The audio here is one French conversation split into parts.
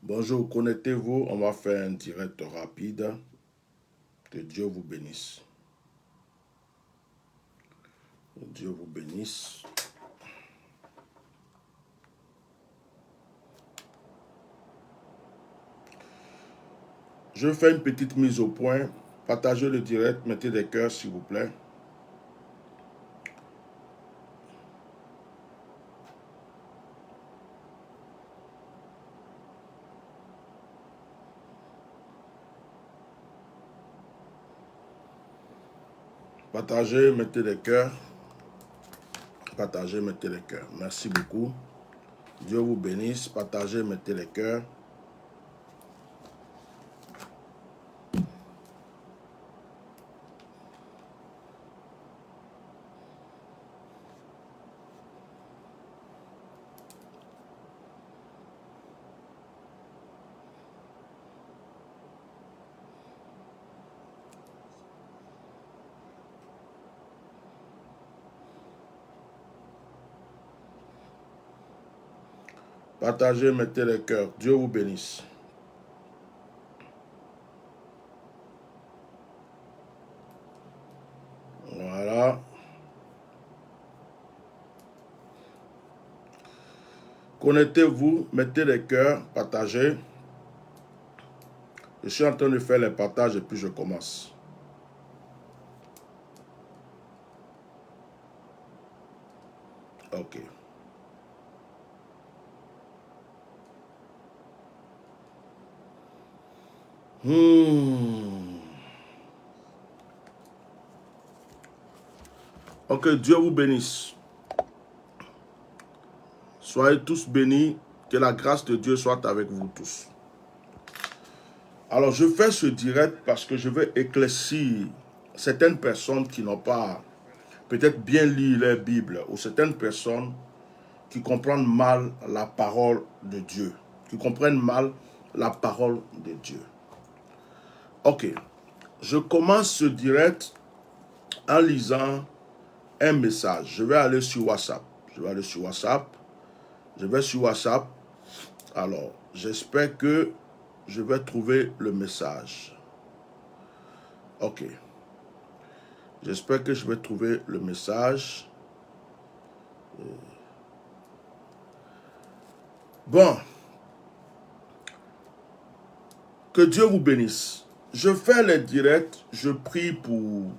Bonjour, connectez-vous, on va faire un direct rapide. Que Dieu vous bénisse. Que Dieu vous bénisse. Je fais une petite mise au point. Partagez le direct, mettez des cœurs s'il vous plaît. Partagez, mettez des cœurs. Partagez, mettez les cœurs. Merci beaucoup. Dieu vous bénisse. Partagez, mettez les cœurs. Partagez, mettez les cœurs. Dieu vous bénisse. Voilà. Connectez-vous, mettez les cœurs, partagez. Je suis en train de faire les partages et puis je commence. Ok. Ok, Dieu vous bénisse. Soyez tous bénis. Que la grâce de Dieu soit avec vous tous. Alors, je fais ce direct parce que je veux éclaircir certaines personnes qui n'ont pas peut-être bien lu leur Bible ou certaines personnes qui comprennent mal la parole de Dieu. Qui comprennent mal la parole de Dieu. Ok. Je commence ce direct en lisant un message. Je vais aller sur WhatsApp. Je vais sur WhatsApp. Alors, j'espère que je vais trouver le message. Ok. J'espère que je vais trouver le message. Bon. Que Dieu vous bénisse. Je fais les directs. Je prie pour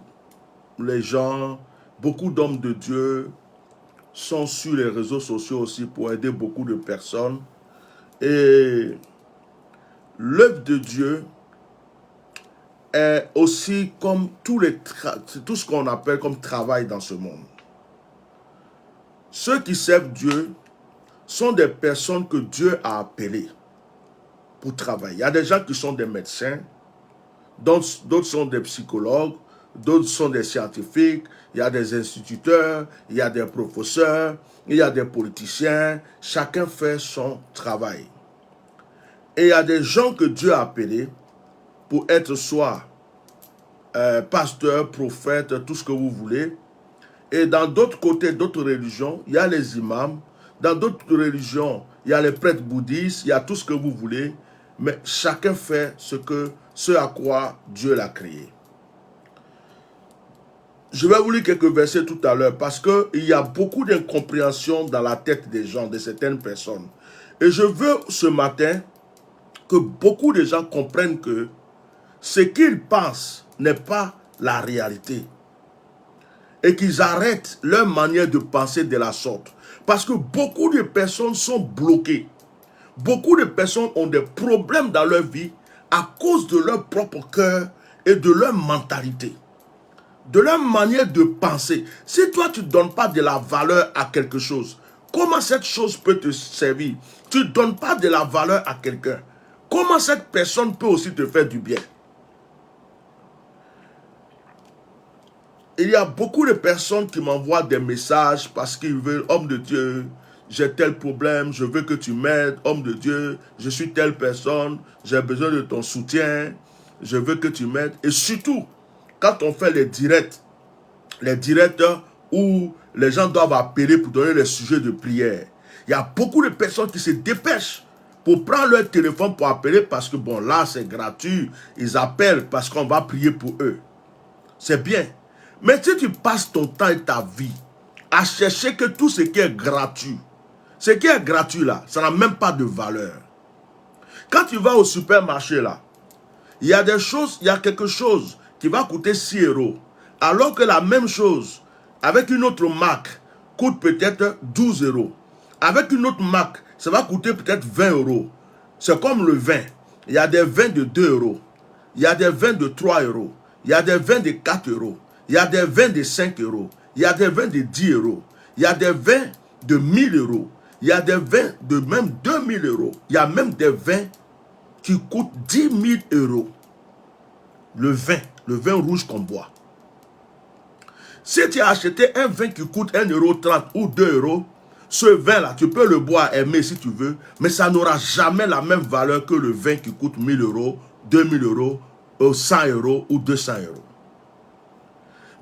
les gens. Beaucoup d'hommes de Dieu sont sur les réseaux sociaux aussi pour aider beaucoup de personnes. Et l'œuvre de Dieu est aussi comme tout ce qu'on appelle comme travail dans ce monde. Ceux qui servent Dieu sont des personnes que Dieu a appelées pour travailler. Il y a des gens qui sont des médecins, d'autres sont des psychologues, d'autres sont des scientifiques, il y a des instituteurs, il y a des professeurs, il y a des politiciens, chacun fait son travail. Et il y a des gens que Dieu a appelés pour être soit pasteur, prophète, tout ce que vous voulez. Et dans d'autres côtés, d'autres religions, il y a les imams. Dans d'autres religions, il y a les prêtres bouddhistes, il y a tout ce que vous voulez. Mais chacun fait ce que ce à quoi Dieu l'a créé. Je vais vous lire quelques versets tout à l'heure parce qu'il y a beaucoup d'incompréhension dans la tête des gens, de certaines personnes. Et je veux ce matin que beaucoup de gens comprennent que ce qu'ils pensent n'est pas la réalité. Et qu'ils arrêtent leur manière de penser de la sorte. Parce que beaucoup de personnes sont bloquées. Beaucoup de personnes ont des problèmes dans leur vie à cause de leur propre cœur et de leur mentalité. De leur manière de penser. Si toi tu ne donnes pas de la valeur à quelque chose, comment cette chose peut te servir? Tu ne donnes pas de la valeur à quelqu'un. Comment cette personne peut aussi te faire du bien? Il y a beaucoup de personnes qui m'envoient des messages parce qu'ils veulent, homme de Dieu, j'ai tel problème, je veux que tu m'aides, homme de Dieu, je suis telle personne, j'ai besoin de ton soutien, je veux que tu m'aides. Et surtout, quand on fait les directs où les gens doivent appeler pour donner les sujets de prière, il y a beaucoup de personnes qui se dépêchent pour prendre leur téléphone pour appeler parce que bon, là c'est gratuit, ils appellent parce qu'on va prier pour eux. C'est bien. Mais si tu passes ton temps et ta vie à chercher que tout ce qui est gratuit, ce qui est gratuit là, ça n'a même pas de valeur. Quand tu vas au supermarché là, il y a des choses, il y a quelque chose qui va coûter 6 euros. Alors que la même chose, avec une autre marque, coûte peut-être 12 euros. Avec une autre marque, ça va coûter peut-être 20 euros. C'est comme le vin. Il y a des vins de 2 euros. Il y a des vins de 3 euros. Il y a des vins de 4 euros. Il y a des vins de 5 euros. Il y a des vins de 10 euros. Il y a des vins de 1000 euros. Il y a des vins de même 2000 euros. Il y a même des vins qui coûtent 10 000 euros. Le vin rouge qu'on boit. Si tu as acheté un vin qui coûte 1,30 € ou 2 euros, ce vin-là, tu peux le boire, aimer si tu veux, mais ça n'aura jamais la même valeur que le vin qui coûte 1000 euros, 2000 euros, 100 euros ou 200 euros.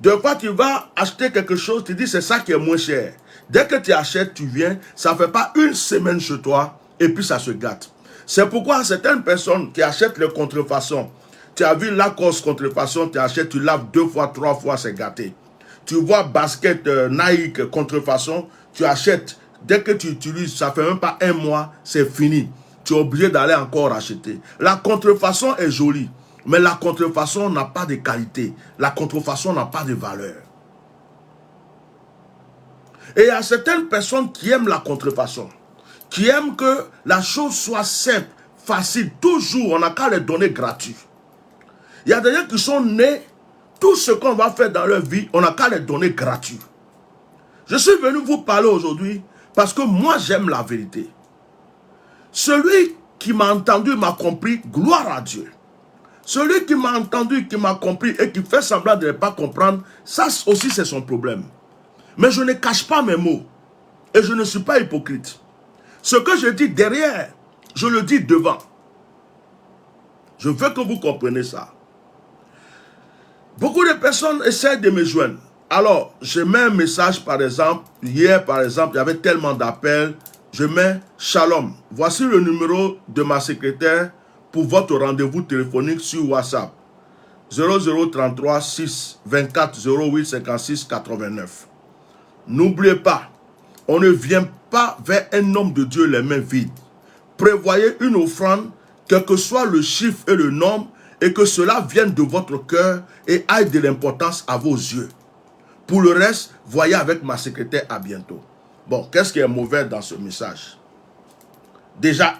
De fois, tu vas acheter quelque chose, tu dis c'est ça qui est moins cher. Dès que tu achètes, tu viens, ça ne fait pas une semaine chez toi et puis ça se gâte. C'est pourquoi certaines personnes qui achètent les contrefaçons, tu as vu Lacoste contrefaçon, tu achètes, tu laves 2 fois, 3 fois, c'est gâté. Tu vois basket Nike contrefaçon, tu achètes, dès que tu utilises, ça ne fait même pas un mois, c'est fini. Tu es obligé d'aller encore acheter. La contrefaçon est jolie, mais la contrefaçon n'a pas de qualité. La contrefaçon n'a pas de valeur. Et il y a certaines personnes qui aiment la contrefaçon, qui aiment que la chose soit simple, facile, toujours, on n'a qu'à les donner gratuit. Il y a des gens qui sont nés, tout ce qu'on va faire dans leur vie, on n'a qu'à les donner gratuit. Je suis venu vous parler aujourd'hui parce que moi j'aime la vérité. Celui qui m'a entendu m'a compris, gloire à Dieu. Celui qui m'a entendu, qui m'a compris et qui fait semblant de ne pas comprendre, ça aussi c'est son problème. Mais je ne cache pas mes mots et je ne suis pas hypocrite. Ce que je dis derrière, je le dis devant. Je veux que vous compreniez ça. Beaucoup de personnes essaient de me joindre. Alors, je mets un message par exemple. Hier par exemple, il y avait tellement d'appels. Je mets Shalom. Voici le numéro de ma secrétaire pour votre rendez-vous téléphonique sur WhatsApp. 0033 6 24 08 56 89. N'oubliez pas, on ne vient pas vers un homme de Dieu les mains vides. Prévoyez une offrande, quel que soit le chiffre et le nombre, et que cela vienne de votre cœur et aille de l'importance à vos yeux. Pour le reste, voyez avec ma secrétaire à bientôt. Bon, qu'est-ce qui est mauvais dans ce message? Déjà,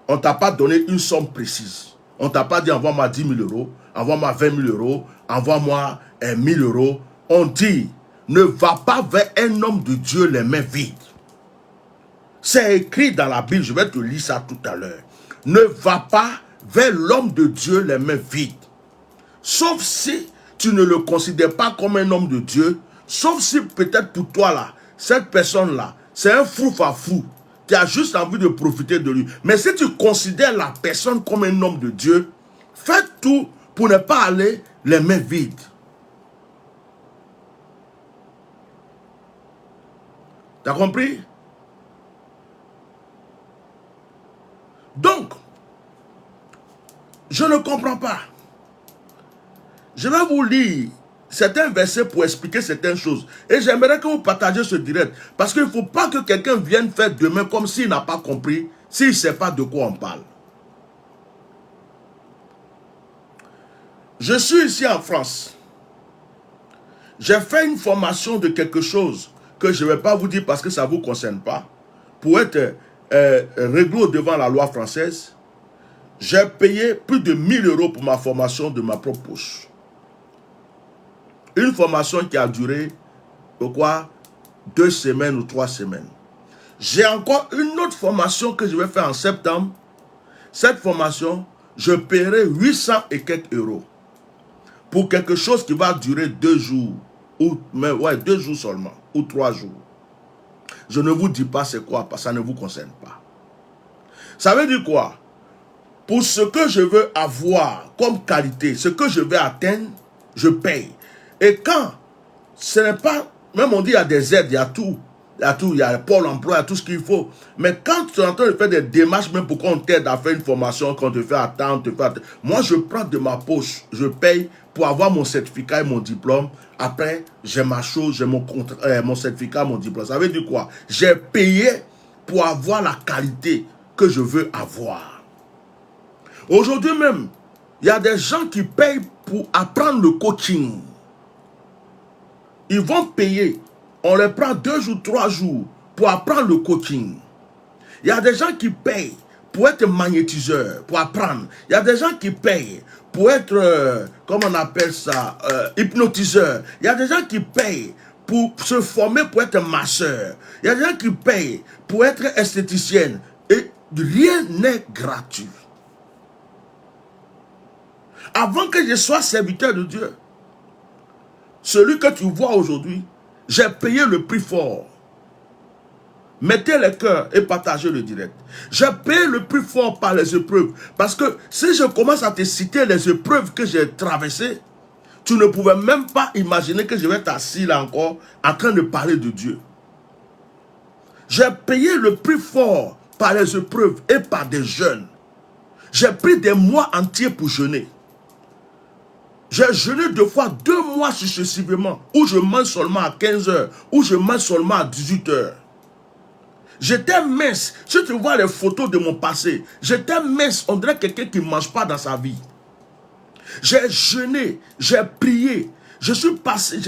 on ne t'a pas donné une somme précise. On ne t'a pas dit envoie-moi 10 000 euros, envoie-moi 20 000 euros, envoie-moi 1 000 euros. On dit, ne va pas vers un homme de Dieu les mains vides. C'est écrit dans la Bible, je vais te lire ça tout à l'heure. Ne va pas vers l'homme de Dieu les mains vides. Sauf si tu ne le considères pas comme un homme de Dieu, sauf si peut-être pour toi là, cette personne-là, c'est un fou-fafou qui a juste envie de profiter de lui. Mais si tu considères la personne comme un homme de Dieu, fais tout pour ne pas aller les mains vides. T'as compris? Donc, Je ne comprends pas. Je vais vous lire certains versets pour expliquer certaines choses. Et j'aimerais que vous partagiez ce direct. Parce qu'il ne faut pas que quelqu'un vienne faire demain comme s'il n'a pas compris, s'il ne sait pas de quoi on parle. Je suis ici en France. J'ai fait une formation de quelque chose que je ne vais pas vous dire parce que ça ne vous concerne pas. Pour être réglo devant la loi française, j'ai payé plus de 1000 € pour ma formation de ma propre poche. Une formation qui a duré, quoi, 2 semaines ou 3 semaines. J'ai encore une autre formation que je vais faire en septembre. Cette formation, je paierai 800 et quelques euros. Pour quelque chose qui va durer 2 jours. Ou même, ouais, 2 jours seulement. Ou 3 jours. Je ne vous dis pas c'est quoi, parce que ça ne vous concerne pas. Ça veut dire quoi? Pour ce que je veux avoir comme qualité, ce que je vais atteindre, je paye. Et quand ce n'est pas, même on dit il y a des aides, il y a tout. Il y a le pôle emploi, il y a tout ce qu'il faut. Mais quand tu es en train de faire des démarches, même pour qu'on t'aide à faire une formation, qu'on te fait attendre, moi je prends de ma poche, je paye pour avoir mon certificat et mon diplôme. Après, j'ai ma chose, j'ai mon certificat, mon diplôme. Ça veut dire quoi? J'ai payé pour avoir la qualité que je veux avoir. Aujourd'hui même, il y a des gens qui payent pour apprendre le coaching. Ils vont payer. On les prend 2 jours, 3 jours pour apprendre le coaching. Il y a des gens qui payent pour être magnétiseur, pour apprendre. Il y a des gens qui payent pour être, comment on appelle ça, hypnotiseur. Il y a des gens qui payent pour se former pour être masseur. Il y a des gens qui payent pour être esthéticienne. Et rien n'est gratuit. Avant que je sois serviteur de Dieu, celui que tu vois aujourd'hui, j'ai payé le prix fort. Mettez les cœurs et partagez le direct. J'ai payé le prix fort par les épreuves. Parce que si je commence à te citer les épreuves que j'ai traversées, tu ne pouvais même pas imaginer que je vais être assis là encore en train de parler de Dieu. J'ai payé le prix fort par les épreuves et par des jeûnes. J'ai pris des mois entiers pour jeûner. J'ai jeûné 2 fois 2 mois successivement, où je mange seulement à 15 h, où je mange seulement à 18 h. J'étais mince. Si tu vois les photos de mon passé, j'étais mince. On dirait quelqu'un qui ne mange pas dans sa vie. J'ai jeûné, j'ai prié. J'ai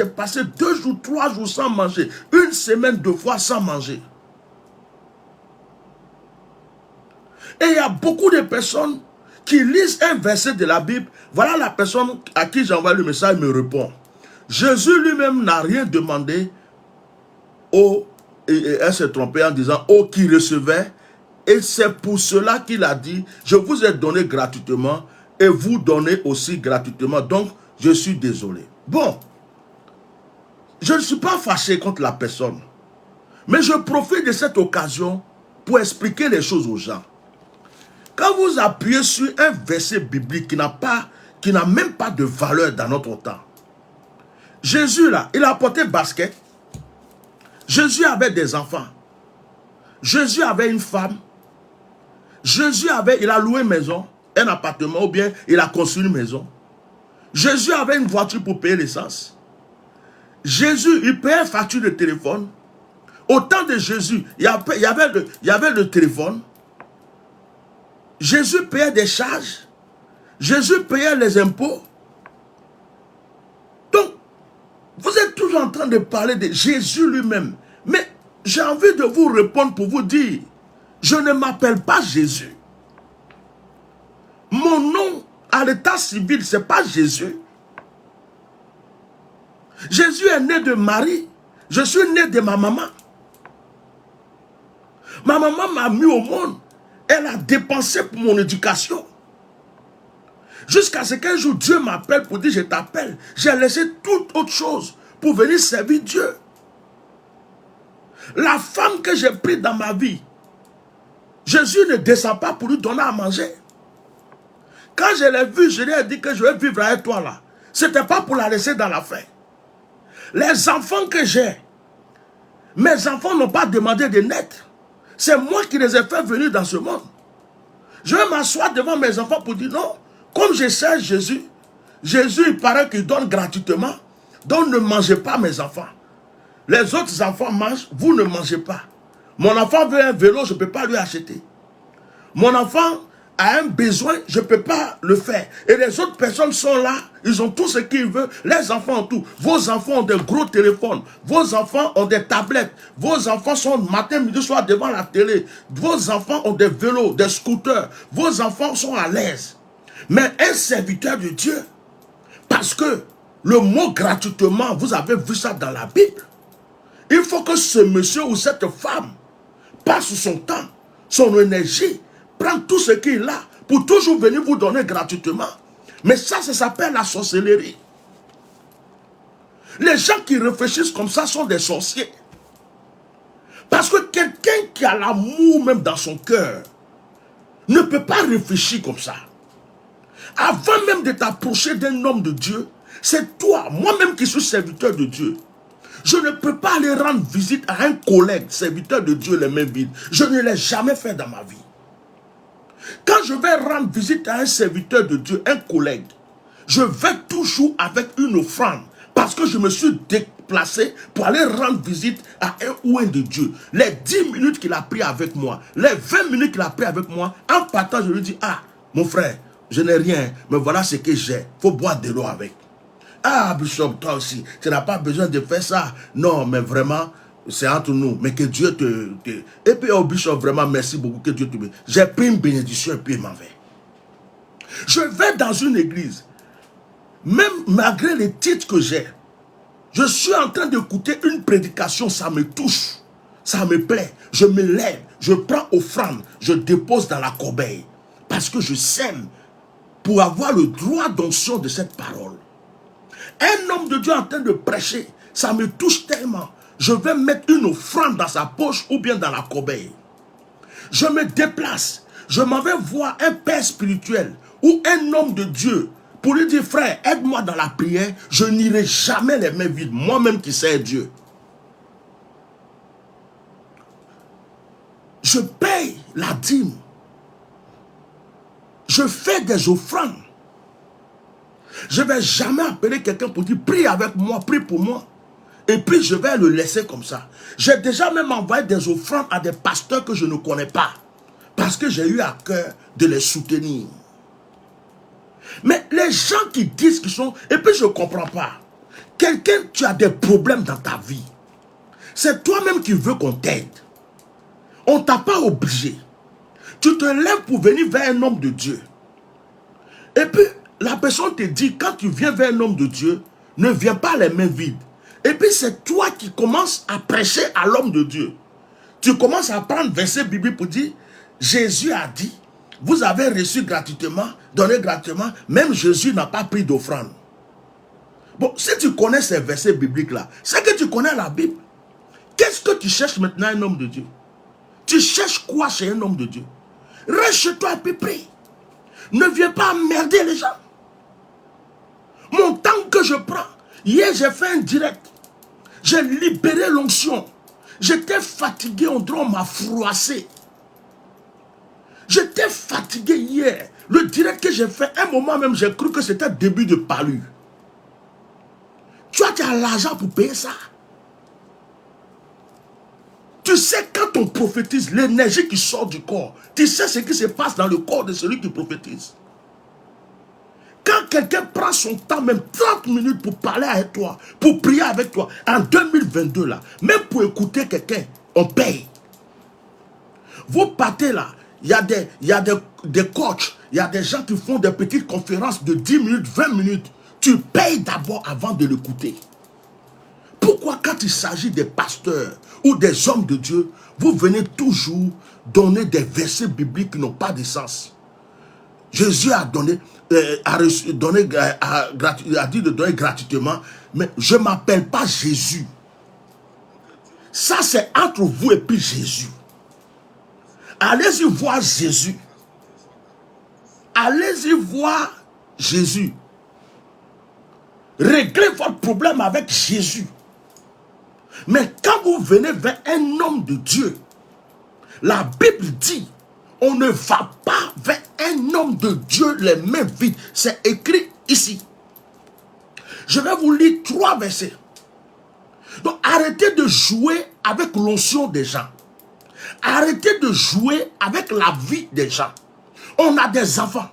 passé 2 jours, 3 jours sans manger. 1 semaine, 2 fois sans manger. Et il y a beaucoup de personnes qui lisent un verset de la Bible. Voilà la personne à qui j'envoie le message me répond. Jésus lui-même n'a rien demandé et elle s'est trompée en disant « qui recevait ». Et c'est pour cela qu'il a dit « Je vous ai donné gratuitement et vous donnez aussi gratuitement. Donc, je suis désolé. » Bon, je ne suis pas fâché contre la personne. Mais je profite de cette occasion pour expliquer les choses aux gens. Quand vous appuyez sur un verset biblique qui n'a même pas de valeur dans notre temps. Jésus là, il a porté basket. Jésus avait des enfants. Jésus avait une femme. Jésus il a loué une maison, un appartement ou bien il a construit une maison. Jésus avait une voiture pour payer l'essence. Jésus, il payait une facture de téléphone. Au temps de Jésus, il y avait le téléphone. Jésus payait des charges. Jésus payait les impôts. Donc, vous êtes toujours en train de parler de Jésus lui-même. Mais j'ai envie de vous répondre pour vous dire, je ne m'appelle pas Jésus. Mon nom à l'état civil, ce n'est pas Jésus. Jésus est né de Marie. Je suis né de ma maman. Ma maman m'a mis au monde. Elle a dépensé pour mon éducation. Jusqu'à ce qu'un jour Dieu m'appelle pour dire je t'appelle. J'ai laissé toute autre chose pour venir servir Dieu. La femme que j'ai prise dans ma vie, Jésus ne descend pas pour lui donner à manger. Quand je l'ai vue, je lui ai dit que je vais vivre avec toi là. Ce n'était pas pour la laisser dans la faim. Les enfants que j'ai, mes enfants n'ont pas demandé de naître. C'est moi qui les ai fait venir dans ce monde. Je vais m'asseoir devant mes enfants pour dire non, Comme je sais Jésus, Jésus, il paraît qu'il donne gratuitement. Donc ne mangez pas mes enfants. Les autres enfants mangent, vous ne mangez pas. Mon enfant veut un vélo, je ne peux pas lui acheter. Mon enfant a un besoin, je ne peux pas le faire. Et les autres personnes sont là, ils ont tout ce qu'ils veulent. Les enfants ont tout. Vos enfants ont des gros téléphones. Vos enfants ont des tablettes. Vos enfants sont matin, midi, soir devant la télé. Vos enfants ont des vélos, des scooters. Vos enfants sont à l'aise. Mais un serviteur de Dieu, parce que le mot gratuitement, vous avez vu ça dans la Bible. Il faut que ce monsieur ou cette femme passe son temps, son énergie, prendre tout ce qu'il a pour toujours venir vous donner gratuitement. Mais ça s'appelle la sorcellerie. Les gens qui réfléchissent comme ça sont des sorciers. Parce que quelqu'un qui a l'amour même dans son cœur ne peut pas réfléchir comme ça. Avant même de t'approcher d'un homme de Dieu, c'est toi, moi-même qui suis serviteur de Dieu. Je ne peux pas aller rendre visite à un collègue, serviteur de Dieu, les mains vides. Je ne l'ai jamais fait dans ma vie. Quand je vais rendre visite à un serviteur de Dieu, un collègue, je vais toujours avec une offrande. Parce que je me suis déplacé pour aller rendre visite à un ou un de Dieu. Les 10 minutes qu'il a pris avec moi, les 20 minutes qu'il a pris avec moi, en partant, je lui dis, ah, mon frère, je n'ai rien, mais voilà ce que j'ai. Il faut boire de l'eau avec. Ah, Bishop, toi aussi, tu n'as pas besoin de faire ça. Non, mais vraiment, c'est entre nous. Mais que Dieu te... Et puis, oh, Bishop, vraiment, merci beaucoup. Que Dieu te... J'ai pris une bénédiction et puis il m'en va. Je vais dans une église. Même malgré les titres que j'ai, je suis en train d'écouter une prédication, ça me touche. Ça me plaît. Je me lève, je prends offrande, je dépose dans la corbeille. Parce que je sème pour avoir le droit d'onction de cette parole. Un homme de Dieu en train de prêcher, ça me touche tellement. Je vais mettre une offrande dans sa poche ou bien dans la corbeille. Je me déplace. Je m'en vais voir un père spirituel ou un homme de Dieu pour lui dire, frère, aide-moi dans la prière. Je n'irai jamais les mains vides, moi-même qui sais Dieu. Je paye la dîme. Je fais des offrandes. Je ne vais jamais appeler quelqu'un pour dire, prie avec moi, prie pour moi. Et puis je vais le laisser comme ça. J'ai déjà même envoyé des offrandes à des pasteurs que je ne connais pas. Parce que j'ai eu à cœur de les soutenir. Mais les gens qui disent qu'ils sont... Et puis je ne comprends pas. Quelqu'un, tu as des problèmes dans ta vie. C'est toi-même qui veux qu'on t'aide. On ne t'a pas obligé. Tu te lèves pour venir vers un homme de Dieu. Et puis... la personne te dit, quand tu viens vers un homme de Dieu, ne viens pas les mains vides. Et puis c'est toi qui commences à prêcher à l'homme de Dieu. Tu commences à prendre verset biblique pour dire, Jésus a dit, vous avez reçu gratuitement, donné gratuitement, même Jésus n'a pas pris d'offrande. Bon, si tu connais ces versets bibliques-là, c'est que tu connais la Bible. Qu'est-ce que tu cherches maintenant un homme de Dieu? Tu cherches quoi chez un homme de Dieu? Reste chez toi et puis prie. Ne viens pas emmerder les gens. Mon temps que je prends, hier j'ai fait un direct. J'ai libéré l'onction. J'étais fatigué, on m'a froissé. J'étais fatigué hier. Le direct que j'ai fait, un moment même, j'ai cru que c'était début de palu. Tu as l'argent pour payer ça. Tu sais, quand on prophétise, l'énergie qui sort du corps, tu sais ce qui se passe dans le corps de celui qui prophétise. Quand quelqu'un prend son temps, même 30 minutes pour parler avec toi, pour prier avec toi, en 2022 là, même pour écouter quelqu'un, on paye. Vous partez là, il y a des coachs, il y a des gens qui font des petites conférences de 10 minutes, 20 minutes. Tu payes d'abord avant de l'écouter. Pourquoi quand il s'agit des pasteurs ou des hommes de Dieu, vous venez toujours donner des versets bibliques qui n'ont pas de sens? Jésus a donné, a dit de donner gratuitement, mais je ne m'appelle pas Jésus. Ça c'est entre vous et puis Jésus. Allez-y voir Jésus. Allez-y voir Jésus. Réglez votre problème avec Jésus. Mais quand vous venez vers un homme de Dieu, la Bible dit, On ne va pas vers un homme de Dieu les mains vides. C'est écrit ici. Je vais vous lire 3 versets. Donc arrêtez de jouer avec l'onction des gens. Arrêtez de jouer avec la vie des gens. On a des enfants.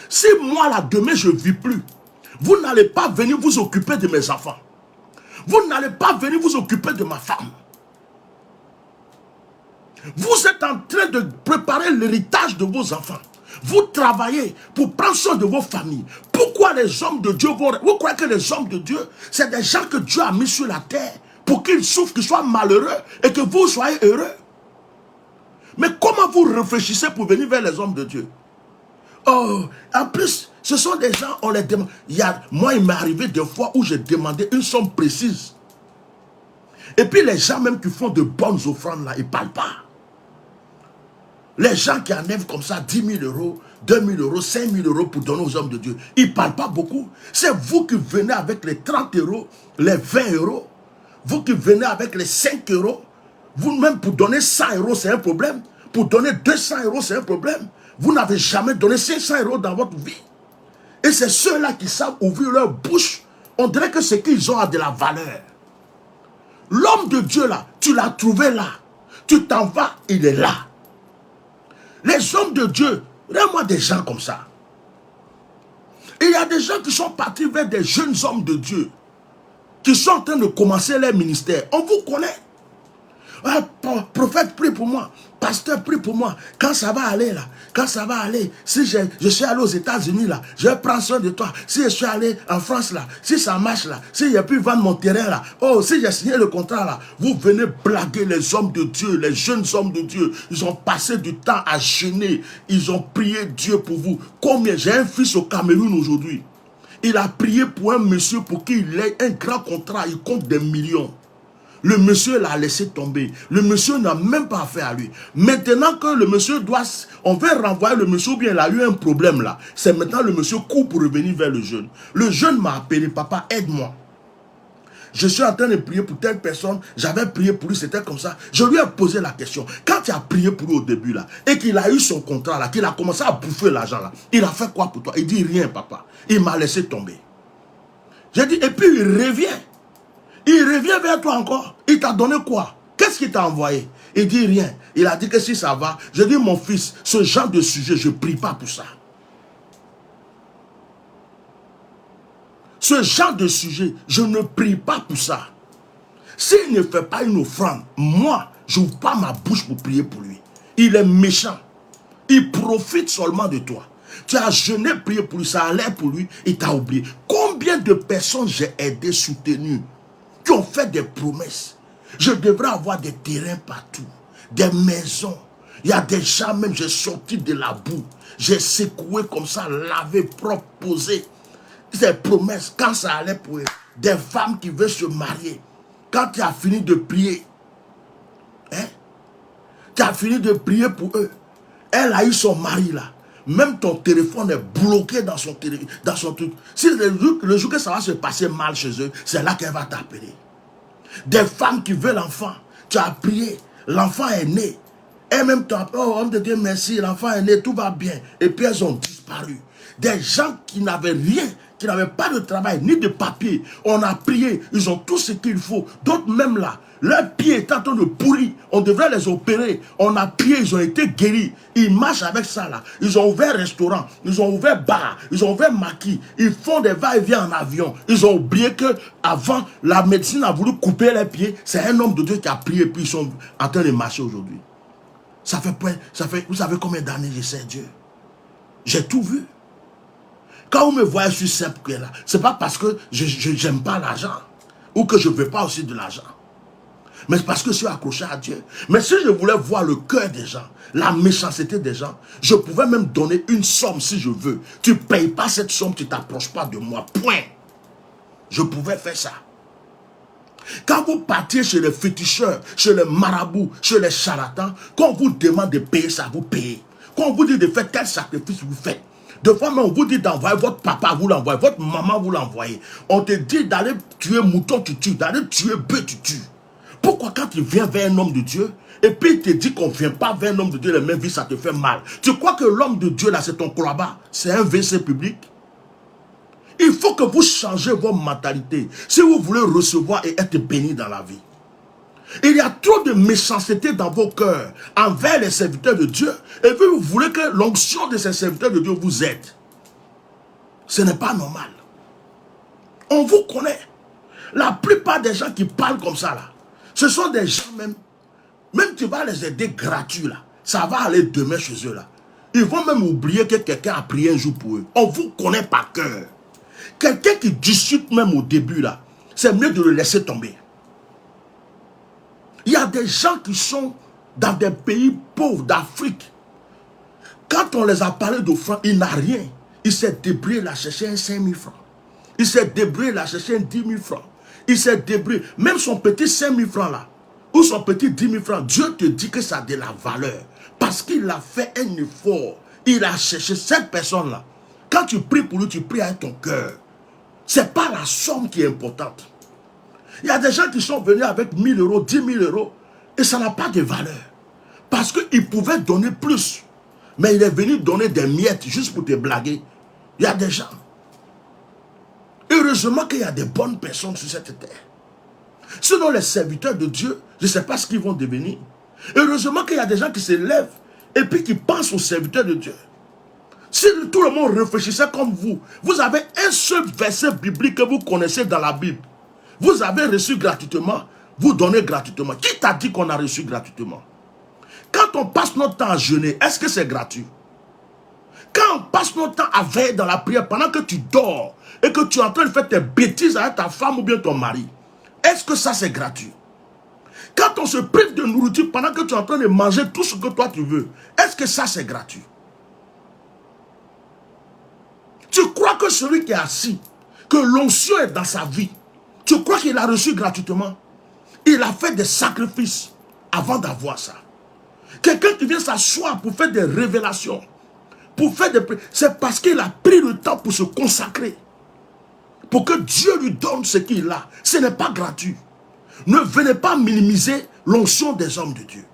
Si moi là demain je ne vis plus, vous n'allez pas venir vous occuper de mes enfants. Vous n'allez pas venir vous occuper de ma femme. Vous êtes en train de préparer l'héritage de vos enfants. Vous travaillez pour prendre soin de vos familles. Pourquoi les hommes de Dieu vont... Vous croyez que les hommes de Dieu, c'est des gens que Dieu a mis sur la terre pour qu'ils souffrent, qu'ils soient malheureux et que vous soyez heureux? Mais comment vous réfléchissez pour venir vers les hommes de Dieu? Oh, en plus, ce sont des gens, on les demande. Moi, il m'est arrivé des fois où j'ai demandé une somme précise. Et puis les gens même qui font de bonnes offrandes là, ils ne parlent pas. Les gens qui enlèvent comme ça 10 000 euros, 2 000 euros, 5 000 euros pour donner aux hommes de Dieu, ils ne parlent pas beaucoup. C'est vous qui venez avec les 30 euros, les 20 euros. Vous qui venez avec les 5 euros. Vous-même pour donner 100 euros, c'est un problème. Pour donner 200 euros, c'est un problème. Vous n'avez jamais donné 500 euros dans votre vie. Et c'est ceux-là qui savent ouvrir leur bouche. On dirait que ce qu'ils ont a de la valeur. L'homme de Dieu là, tu l'as trouvé là. Tu t'en vas, il est là. Les hommes de Dieu, regarde-moi des gens comme ça. Et il y a des gens qui sont partis vers des jeunes hommes de Dieu, qui sont en train de commencer leur ministère. On vous connaît. Ah, prophète, prie pour moi. Pasteur, prie pour moi. Quand ça va aller là, quand ça va aller, si je suis allé aux États-Unis là, je vais prendre soin de toi. Si je suis allé en France là, si ça marche là, si j'ai pu vendre mon terrain là, oh, si j'ai signé le contrat là, vous venez blaguer les hommes de Dieu, les jeunes hommes de Dieu. Ils ont passé du temps à jeûner. Ils ont prié Dieu pour vous. Combien? J'ai un fils au Cameroun aujourd'hui. Il a prié pour un monsieur pour qu'il ait un grand contrat. Il compte des millions. Le monsieur l'a laissé tomber. Le monsieur n'a même pas affaire à lui. Maintenant que le monsieur doit... On veut renvoyer le monsieur ou bien il a eu un problème là. C'est maintenant le monsieur court pour revenir vers le jeune. Le jeune m'a appelé, papa, aide-moi. Je suis en train de prier pour telle personne. J'avais prié pour lui, c'était comme ça. Je lui ai posé la question. Quand tu as prié pour lui au début là, et qu'il a eu son contrat là, qu'il a commencé à bouffer l'argent là, il a fait quoi pour toi? Il dit rien, papa. Il m'a laissé tomber. J'ai dit, et puis il revient. Il revient vers toi encore. Il t'a donné quoi? Qu'est-ce qu'il t'a envoyé? Il dit rien. Il a dit que si ça va, je dis mon fils, ce genre de sujet, je ne prie pas pour ça. Ce genre de sujet, je ne prie pas pour ça. S'il ne fait pas une offrande, moi, je n'ouvre pas ma bouche pour prier pour lui. Il est méchant. Il profite seulement de toi. Tu as jeûné, prié pour lui, ça allait pour lui, il t'a oublié. Combien de personnes j'ai aidé, soutenu, qui ont fait des promesses? Je devrais avoir des terrains partout, des maisons. Il y a des gens même, j'ai sorti de la boue. J'ai secoué comme ça, lavé, propre, posé. Ces promesses, quand ça allait pour eux, des femmes qui veulent se marier. Quand tu as fini de prier, hein, tu as fini de prier pour eux. Elle a eu son mari là. Même ton téléphone est bloqué dans son truc. Si le jour que ça va se passer mal chez eux, c'est là qu'elle va t'appeler. Des femmes qui veulent l'enfant. Tu as prié, l'enfant est né. Elle-même t'appelle, oh homme de Dieu, merci, l'enfant est né, tout va bien. Et puis elles ont disparu. Des gens qui n'avaient rien, qui n'avaient pas de travail, ni de papier. On a prié, ils ont tout ce qu'il faut. D'autres même là, leur pied est en train de pourrir. On devrait les opérer. On a prié, ils ont été guéris. Ils marchent avec ça là. Ils ont ouvert restaurant, ils ont ouvert bar, ils ont ouvert maquis. Ils font des va-et-vient en avion. Ils ont oublié que avant la médecine a voulu couper les pieds. C'est un homme de Dieu qui a prié, puis ils sont en train de marcher aujourd'hui. Ça fait, vous savez combien d'années je sais Dieu? J'ai tout vu. Quand vous me voyez, je suis simple que là. Ce n'est pas parce que je n'aime pas l'argent ou que je ne veux pas aussi de l'argent. Mais parce que je suis accroché à Dieu. Mais si je voulais voir le cœur des gens, la méchanceté des gens, je pouvais même donner une somme si je veux. Tu ne payes pas cette somme, tu ne t'approches pas de moi. Point. Je pouvais faire ça. Quand vous partiez chez les féticheurs, chez les marabouts, chez les charlatans, quand on vous demande de payer ça, vous payez. Quand on vous dit de faire quel sacrifice, vous faites. De fois même, on vous dit d'envoyer votre papa, vous l'envoyez, votre maman, vous l'envoyez. On te dit d'aller tuer mouton, tu tues, d'aller tuer bœuf, tu tues. Pourquoi quand tu viens vers un homme de Dieu, et puis il te dit qu'on ne vient pas vers un homme de Dieu, les mêmes vies, ça te fait mal. Tu crois que l'homme de Dieu, là, c'est ton cloibard? C'est un WC public? Il faut que vous changez votre mentalité si vous voulez recevoir et être béni dans la vie. Il y a trop de méchanceté dans vos cœurs envers les serviteurs de Dieu, et puis vous voulez que l'onction de ces serviteurs de Dieu vous aide. Ce n'est pas normal. On vous connaît. La plupart des gens qui parlent comme ça, là, ce sont des gens même tu vas les aider gratuits, là. Ça va aller demain chez eux, là. Ils vont même oublier que quelqu'un a prié un jour pour eux. On vous connaît par cœur. Quelqu'un qui discute même au début, là, c'est mieux de le laisser tomber. Il y a des gens qui sont dans des pays pauvres d'Afrique. Quand on les a parlé d'offrande, il n'a rien. Il s'est débrouillé, il a cherché un 5 000 francs. Il s'est débrouillé, il a cherché un 10 000 francs. Il s'est débrouillé. Même son petit 5 000 francs là, ou son petit 10 000 francs, Dieu te dit que ça a de la valeur. Parce qu'il a fait un effort. Il a cherché cette personne-là. Quand tu pries pour lui, tu pries avec ton cœur. Ce n'est pas la somme qui est importante. Il y a des gens qui sont venus avec 1 000 euros, 10 000 euros, et ça n'a pas de valeur. Parce qu'il pouvait donner plus. Mais il est venu donner des miettes juste pour te blaguer. Il y a des gens. Heureusement qu'il y a des bonnes personnes sur cette terre. Sinon, les serviteurs de Dieu, je ne sais pas ce qu'ils vont devenir. Heureusement qu'il y a des gens qui se lèvent et puis qui pensent aux serviteurs de Dieu. Si tout le monde réfléchissait comme vous avez un seul verset biblique que vous connaissez dans la Bible. Vous avez reçu gratuitement, vous donnez gratuitement. Qui t'a dit qu'on a reçu gratuitement? Quand on passe notre temps à jeûner, est-ce que c'est gratuit? Quand on passe notre temps à veiller dans la prière pendant que tu dors et que tu es en train de faire tes bêtises avec ta femme ou bien ton mari, est-ce que ça c'est gratuit? Quand on se prive de nourriture pendant que tu es en train de manger tout ce que toi tu veux, est-ce que ça c'est gratuit? Tu crois que celui qui est assis, que l'onction est dans sa vie, tu crois qu'il a reçu gratuitement? Il a fait des sacrifices avant d'avoir ça. Quelqu'un qui vient s'asseoir pour faire des révélations, pour faire des prières, c'est parce qu'il a pris le temps pour se consacrer. Pour que Dieu lui donne ce qu'il a. Ce n'est pas gratuit. Ne venez pas minimiser l'onction des hommes de Dieu.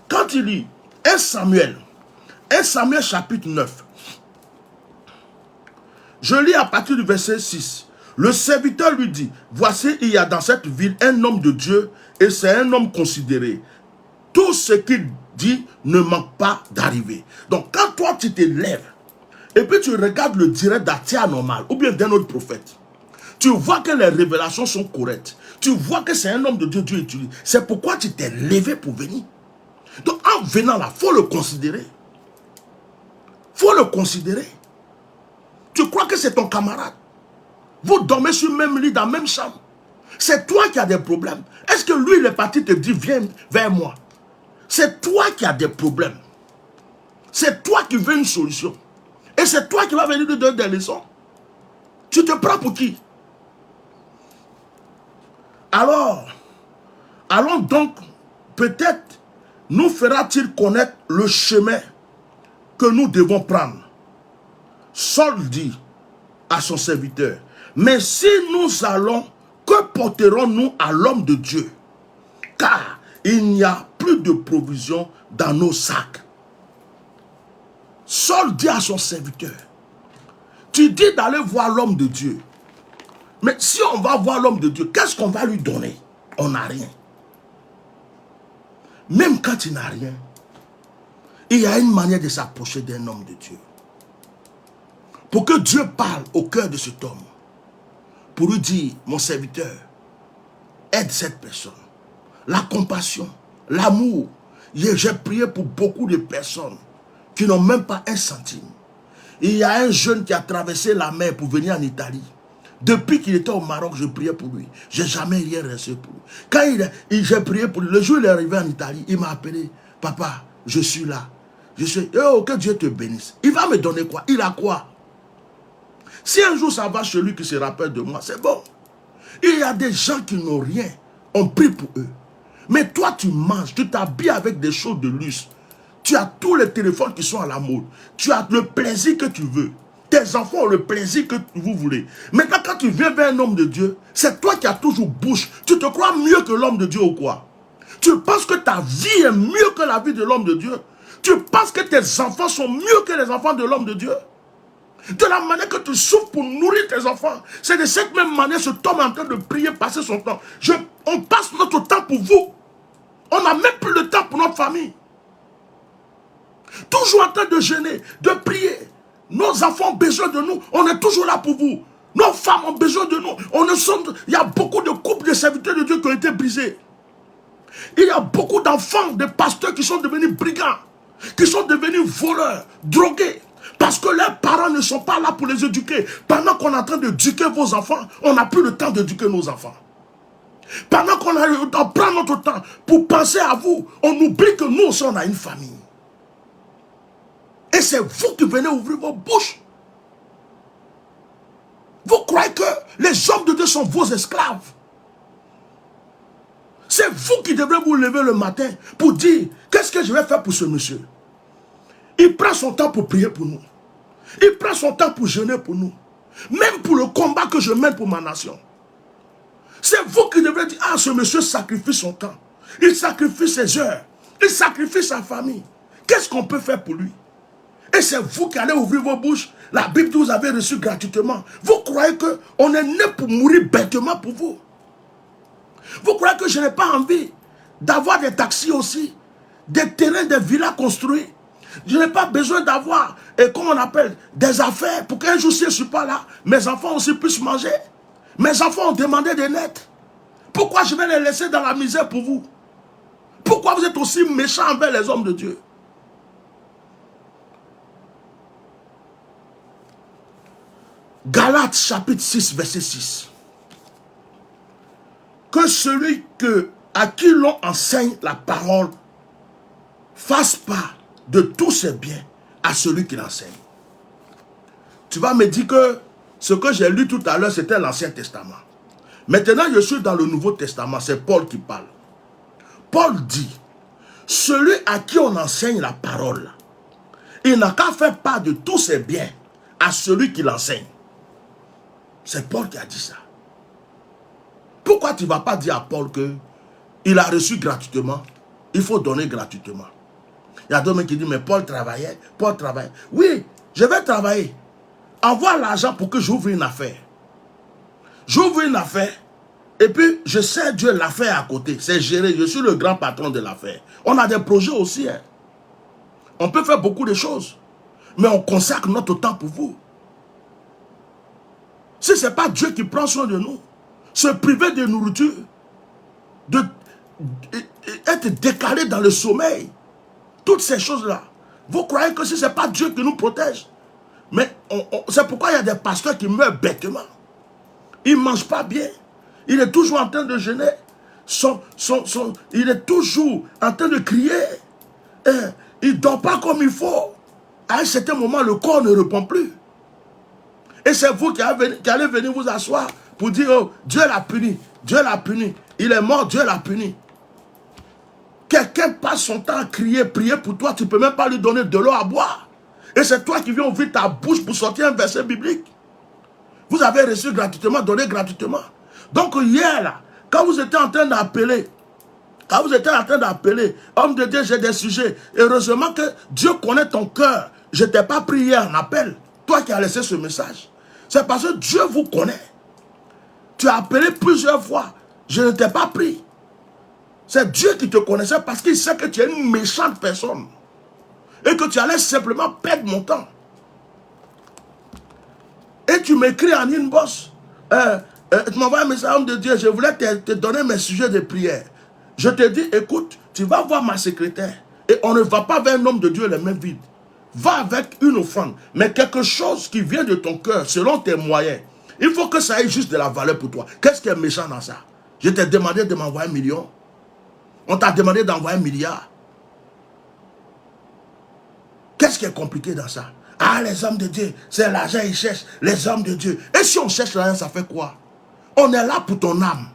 Quand il lit 1 Samuel chapitre 9, je lis à partir du verset 6. Le serviteur lui dit, voici, il y a dans cette ville un homme de Dieu et c'est un homme considéré. Tout ce qu'il dit ne manque pas d'arriver. Donc quand toi tu te lèves et puis tu regardes le direct d'Atia normal ou bien d'un autre prophète, tu vois que les révélations sont correctes. Tu vois que c'est un homme de Dieu, Dieu utilise. C'est pourquoi tu t'es levé pour venir. Donc en venant là, il faut le considérer. Il faut le considérer. Tu crois que c'est ton camarade. Vous dormez sur le même lit, dans la même chambre. C'est toi qui as des problèmes. Est-ce que lui, il est parti te dire, viens vers moi? C'est toi qui as des problèmes. C'est toi qui veux une solution. Et c'est toi qui vas venir lui donner des leçons. Tu te prends pour qui? Alors, allons donc, peut-être nous fera-t-il connaître le chemin que nous devons prendre. Saul dit à son serviteur, mais si nous allons, que porterons-nous à l'homme de Dieu? Car il n'y a plus de provisions dans nos sacs. Saul dit à son serviteur, tu dis d'aller voir l'homme de Dieu. Mais si on va voir l'homme de Dieu, qu'est-ce qu'on va lui donner? On n'a rien. Même quand il n'a rien, il y a une manière de s'approcher d'un homme de Dieu. Pour que Dieu parle au cœur de cet homme. Pour lui dire, mon serviteur, aide cette personne. La compassion, l'amour. J'ai prié pour beaucoup de personnes qui n'ont même pas un centime. Il y a un jeune qui a traversé la mer pour venir en Italie. Depuis qu'il était au Maroc, je priais pour lui. Je n'ai jamais rien reçu pour lui. Quand j'ai prié pour lui, le jour où il est arrivé en Italie, il m'a appelé, papa, je suis là. Je suis, oh, que Dieu te bénisse. Il va me donner quoi? Il a quoi? Si un jour ça va chez lui qui se rappelle de moi, c'est bon. Il y a des gens qui n'ont rien. On prie pour eux. Mais toi, tu manges, tu t'habilles avec des choses de luxe. Tu as tous les téléphones qui sont à la mode. Tu as le plaisir que tu veux. tes enfants ont le plaisir que vous voulez. Maintenant, quand tu viens vers un homme de Dieu, c'est toi qui as toujours bouche. Tu te crois mieux que l'homme de Dieu ou quoi? Tu penses que ta vie est mieux que la vie de l'homme de Dieu? Tu penses que tes enfants sont mieux que les enfants de l'homme de Dieu? De la manière que tu souffres pour nourrir tes enfants, c'est de cette même manière cet homme est en train de prier, passer son temps. On passe notre temps pour vous. On n'a même plus le temps pour notre famille. Toujours en train de jeûner, de prier. Nos enfants ont besoin de nous. On est toujours là pour vous. Nos femmes ont besoin de nous. Il y a beaucoup de couples de serviteurs de Dieu qui ont été brisés. Il y a beaucoup d'enfants, de pasteurs qui sont devenus brigands, qui sont devenus voleurs, drogués. Parce que leurs parents ne sont pas là pour les éduquer. Pendant qu'on est en train d'éduquer vos enfants, on n'a plus le temps d'éduquer nos enfants. Pendant qu'on prend notre temps pour penser à vous, on oublie que nous aussi on a une famille. Et c'est vous qui venez ouvrir vos bouches. Vous croyez que les hommes de Dieu sont vos esclaves. C'est vous qui devrez vous lever le matin pour dire, qu'est-ce que je vais faire pour ce monsieur? Il prend son temps pour prier pour nous. Il prend son temps pour jeûner pour nous. Même pour le combat que je mène pour ma nation. C'est vous qui devrez dire, ah, ce monsieur sacrifie son temps. Il sacrifie ses heures. Il sacrifie sa famille. Qu'est-ce qu'on peut faire pour lui? Et c'est vous qui allez ouvrir vos bouches. La Bible que vous avez reçue gratuitement. Vous croyez qu'on est né pour mourir bêtement pour vous? Vous croyez que je n'ai pas envie d'avoir des taxis aussi, des terrains, des villas construits? Je n'ai pas besoin d'avoir, comment on appelle, des affaires pour qu'un jour si je ne suis pas là, mes enfants aussi puissent manger. Mes enfants ont demandé des nets. Pourquoi je vais les laisser dans la misère pour vous? Pourquoi vous êtes aussi méchants envers les hommes de Dieu? Galates chapitre 6, verset 6. Que celui à qui l'on enseigne la parole fasse part de tous ses biens à celui qui l'enseigne. Tu vas me dire que ce que j'ai lu tout à l'heure, c'était l'Ancien Testament. Maintenant, je suis dans le Nouveau Testament, c'est Paul qui parle. Paul dit, celui à qui on enseigne la parole, il n'a qu'à faire part de tous ses biens à celui qui l'enseigne. C'est Paul qui a dit ça. Pourquoi tu ne vas pas dire à Paul qu'il a reçu gratuitement, il faut donner gratuitement? Il y a d'autres qui disent, mais Paul travaillait. Oui, je vais travailler. Envoie l'argent pour que j'ouvre une affaire. J'ouvre une affaire, et puis je sais Dieu l'affaire à côté. C'est géré, je suis le grand patron de l'affaire. On a des projets aussi. Hein. On peut faire beaucoup de choses. Mais on consacre notre temps pour vous. Si ce n'est pas Dieu qui prend soin de nous, se priver de nourriture, être décalé dans le sommeil, toutes ces choses-là, vous croyez que si ce n'est pas Dieu qui nous protège? Mais c'est pourquoi il y a des pasteurs qui meurent bêtement. Ils ne mangent pas bien. Il est toujours en train de jeûner. Il est toujours en train de crier. Il ne dort pas comme il faut. À un certain moment, le corps ne répond plus. Et c'est vous qui allez venir vous asseoir pour dire, oh, Dieu l'a puni. Dieu l'a puni. Il est mort, Dieu l'a puni. Quelqu'un passe son temps à crier, prier pour toi, tu ne peux même pas lui donner de l'eau à boire. Et c'est toi qui viens ouvrir ta bouche pour sortir un verset biblique. Vous avez reçu gratuitement, donné gratuitement. Donc hier, là, quand vous étiez en train d'appeler, homme de Dieu, j'ai des sujets. Heureusement que Dieu connaît ton cœur. Je ne t'ai pas pris hier en appel. Toi qui as laissé ce message. C'est parce que Dieu vous connaît. Tu as appelé plusieurs fois. Je ne t'ai pas pris. C'est Dieu qui te connaissait parce qu'il sait que tu es une méchante personne. Et que tu allais simplement perdre mon temps. Et tu m'écris en inbox. Tu m'envoies un message, homme de Dieu, je voulais te donner mes sujets de prière. Je te dis, écoute, tu vas voir ma secrétaire. Et on ne va pas vers un homme de Dieu les mains vides. Va avec une offrande. Mais quelque chose qui vient de ton cœur, selon tes moyens. Il faut que ça ait juste de la valeur pour toi. Qu'est-ce qui est méchant dans ça? Je t'ai demandé de m'envoyer 1 million. On t'a demandé d'envoyer 1 milliard. Qu'est-ce qui est compliqué dans ça? Ah, les hommes de Dieu, c'est l'argent ils cherchent. Les hommes de Dieu. Et si on cherche l'argent, ça fait quoi? On est là pour ton âme.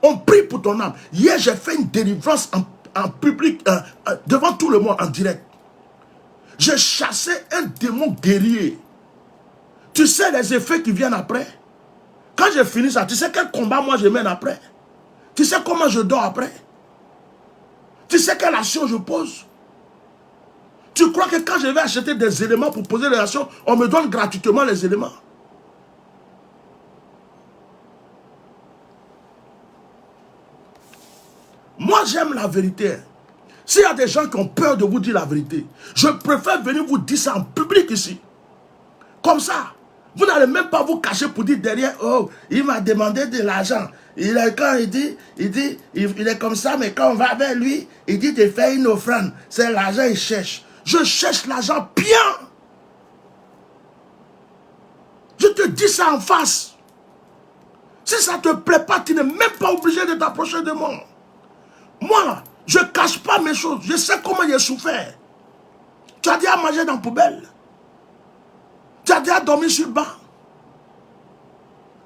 On prie pour ton âme. Hier, j'ai fait une délivrance en public, devant tout le monde, en direct. J'ai chassé un démon guerrier. Tu sais les effets qui viennent après. Quand j'ai fini ça, tu sais quel combat moi je mène après. Tu sais comment je dors après. Tu sais quelle action je pose. Tu crois que quand je vais acheter des éléments pour poser les actions, on me donne gratuitement les éléments. Moi, j'aime la vérité. S'il y a des gens qui ont peur de vous dire la vérité, je préfère venir vous dire ça en public ici. Comme ça, vous n'allez même pas vous cacher pour dire derrière, oh, il m'a demandé de l'argent. Quand il est comme ça, mais quand on va vers lui, il dit de faire une offrande. C'est l'argent qu'il cherche. Je cherche l'argent bien. Je te dis ça en face. Si ça ne te plaît pas, tu n'es même pas obligé de t'approcher de moi. Moi, je ne cache pas mes choses. Je sais comment j'ai souffert. Tu as déjà mangé dans la poubelle. Tu as déjà dormi sur le banc.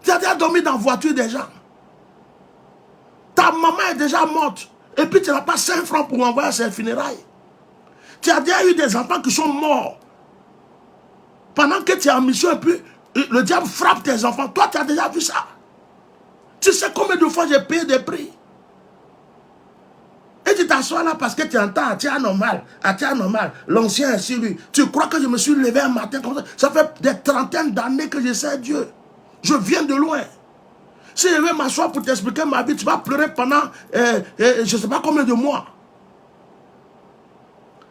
Tu as déjà dormi dans la voiture des gens. Ta maman est déjà morte. Et puis tu n'as pas 5 francs pour m'envoyer à ses funérailles. Tu as déjà eu des enfants qui sont morts. Pendant que tu es en mission et puis le diable frappe tes enfants. Toi, tu as déjà vu ça. Tu sais combien de fois j'ai payé des prix. Et tu t'assois là parce que tu entends, tu es anormal, l'ancien est sur lui. Tu crois que je me suis levé un matin comme ça? Ça fait des trentaines d'années que je sais Dieu. Je viens de loin. Si je vais m'asseoir pour t'expliquer ma vie, tu vas pleurer pendant je ne sais pas combien de mois.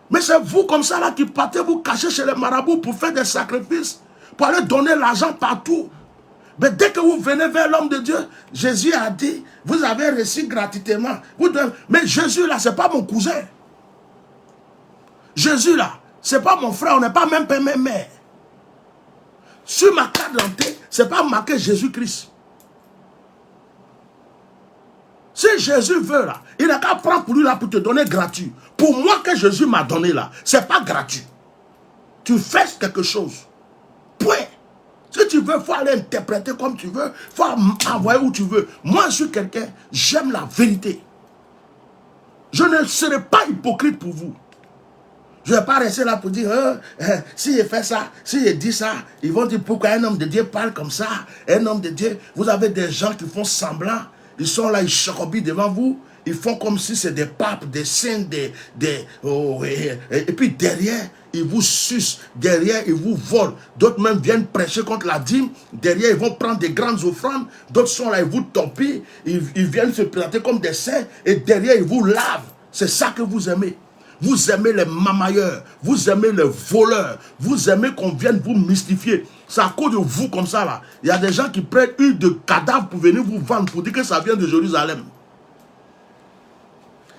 Mais c'est vous comme ça là qui partez vous cacher chez les marabouts pour faire des sacrifices, pour aller donner l'argent partout. Mais dès que vous venez vers l'homme de Dieu, Jésus a dit, vous avez reçu gratuitement. Mais Jésus là, ce n'est pas mon cousin. Jésus là, ce n'est pas mon frère, on n'est pas même père, même mère. Sur ma carte d'identité, ce n'est pas marqué Jésus-Christ. Si Jésus veut là, il n'a qu'à prendre pour lui là pour te donner gratuit. Pour moi que Jésus m'a donné là, ce n'est pas gratuit. Tu fais quelque chose. Point. Si tu veux, il faut aller interpréter comme tu veux. Il faut envoyer où tu veux. Moi, je suis quelqu'un, j'aime la vérité. Je ne serai pas hypocrite pour vous. Je ne vais pas rester là pour dire, si je fais ça, si je dis ça, ils vont dire pourquoi un homme de Dieu parle comme ça. Un homme de Dieu, vous avez des gens qui font semblant. Ils sont là, ils chocobient devant vous. Ils font comme si c'est des papes, des saints, et puis derrière, ils vous sucent. Derrière, ils vous volent. D'autres même viennent prêcher contre la dîme. Derrière, ils vont prendre des grandes offrandes. D'autres sont là, ils vous torpillent. Ils viennent se présenter comme des saints. Et derrière, ils vous lavent. C'est ça que vous aimez. Vous aimez les mamailleurs. Vous aimez les voleurs. Vous aimez qu'on vienne vous mystifier. C'est à cause de vous comme ça là. Il y a des gens qui prennent une de cadavres pour venir vous vendre, pour dire que ça vient de Jérusalem.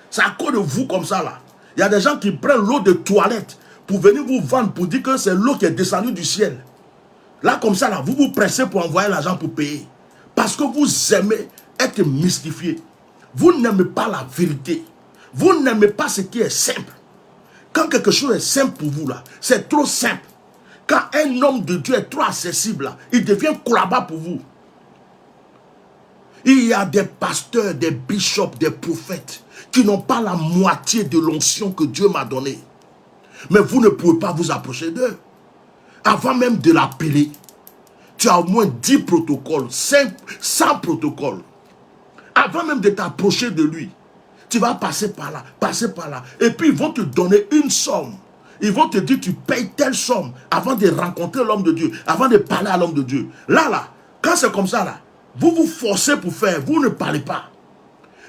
C'est à cause de vous comme ça là. Il y a des gens qui prennent l'eau de toilette pour venir vous vendre, pour dire que c'est l'eau qui est descendue du ciel. Là comme ça là, vous vous pressez pour envoyer l'argent pour payer. Parce que vous aimez être mystifié. Vous n'aimez pas la vérité. Vous n'aimez pas ce qui est simple. Quand quelque chose est simple pour vous là, c'est trop simple. Quand un homme de Dieu est trop accessible là, il devient collabore pour vous. Il y a des pasteurs, des bishops, des prophètes qui n'ont pas la moitié de l'onction que Dieu m'a donnée. Mais vous ne pouvez pas vous approcher d'eux. Avant même de l'appeler, tu as au moins 10 protocoles, 100 protocoles. Avant même de t'approcher de lui, tu vas passer par là, et puis ils vont te donner une somme. Ils vont te dire tu payes telle somme avant de rencontrer l'homme de Dieu, avant de parler à l'homme de Dieu. Là, quand c'est comme ça là, vous vous forcez pour faire, vous ne parlez pas.